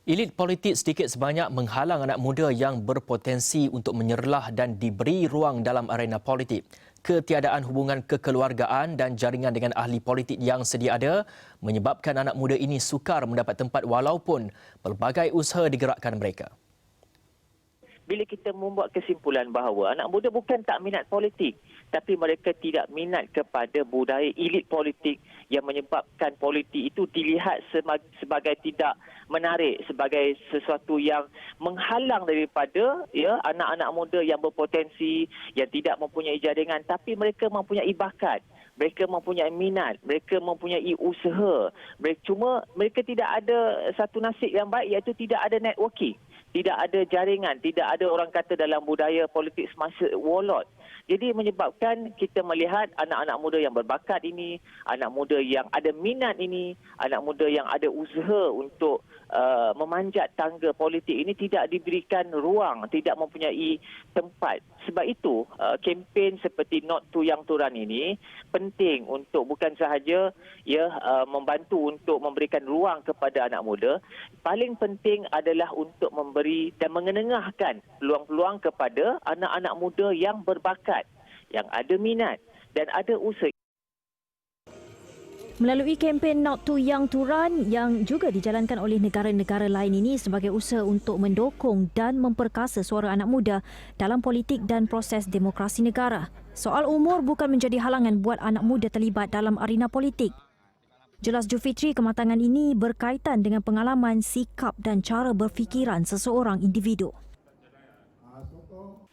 Elit politik sedikit sebanyak menghalang anak muda yang berpotensi untuk menyerlah dan diberi ruang dalam arena politik. Ketiadaan hubungan kekeluargaan dan jaringan dengan ahli politik yang sedia ada menyebabkan anak muda ini sukar mendapat tempat walaupun pelbagai usaha digerakkan mereka. Bila kita membuat kesimpulan bahawa anak muda bukan tak minat politik, tapi mereka tidak minat kepada budaya elit politik yang menyebabkan politik itu dilihat sebagai tidak menarik, sebagai sesuatu yang menghalang daripada anak-anak muda yang berpotensi, yang tidak mempunyai jaringan, tapi mereka mempunyai bakat. Mereka mempunyai minat, mereka mempunyai usaha. Cuma mereka tidak ada satu nasib yang baik, iaitu tidak ada networking. Tidak ada jaringan, tidak ada orang kata dalam budaya politik semasa warlord. Jadi menyebabkan kita melihat anak-anak muda yang berbakat ini, anak muda yang ada minat ini, anak muda yang ada usaha untuk memanjat tangga politik ini tidak diberikan ruang, tidak mempunyai tempat. Sebab itu, kempen seperti Not Too Young to Run ini penting untuk bukan sahaja membantu untuk memberikan ruang kepada anak muda. Paling penting adalah untuk memberi dan mengenengahkan peluang-peluang kepada anak-anak muda yang berbakat, yang ada minat dan ada usaha. Melalui kempen Not Too Young to Run yang juga dijalankan oleh negara-negara lain ini sebagai usaha untuk mendukung dan memperkasa suara anak muda dalam politik dan proses demokrasi negara. Soal umur bukan menjadi halangan buat anak muda terlibat dalam arena politik. Jelas Julfitri, kematangan ini berkaitan dengan pengalaman, sikap dan cara berfikiran seseorang individu.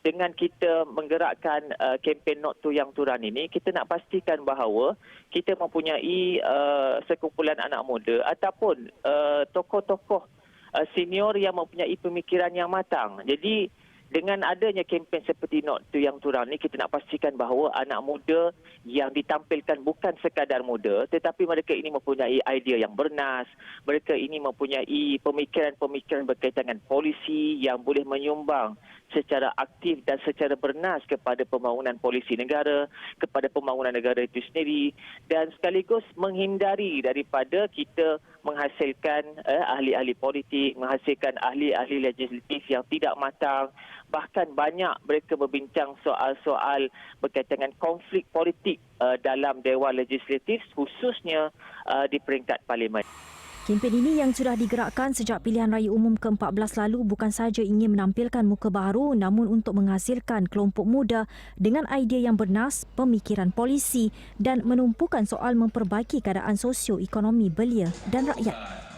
Dengan kita menggerakkan kempen Not Too Young to Run ini, kita nak pastikan bahawa kita mempunyai sekumpulan anak muda ataupun tokoh-tokoh senior yang mempunyai pemikiran yang matang. Jadi dengan adanya kempen seperti Not Too Young to Run ini, kita nak pastikan bahawa anak muda yang ditampilkan bukan sekadar muda, tetapi mereka ini mempunyai idea yang bernas, mereka ini mempunyai pemikiran-pemikiran berkaitan dengan polisi yang boleh menyumbang secara aktif dan secara bernas kepada pembangunan polisi negara, kepada pembangunan negara itu sendiri, dan sekaligus menghindari daripada kita menghasilkan ahli-ahli politik, menghasilkan ahli-ahli legislatif yang tidak matang. Bahkan banyak mereka berbincang soal-soal berkaitan dengan konflik politik dalam Dewan Legislatif, khususnya di peringkat Parlimen. Kempen ini yang sudah digerakkan sejak pilihan raya umum ke-14 lalu bukan sahaja ingin menampilkan muka baru namun untuk menghasilkan kelompok muda dengan idea yang bernas, pemikiran polisi dan menumpukan soal memperbaiki keadaan sosio-ekonomi belia dan rakyat.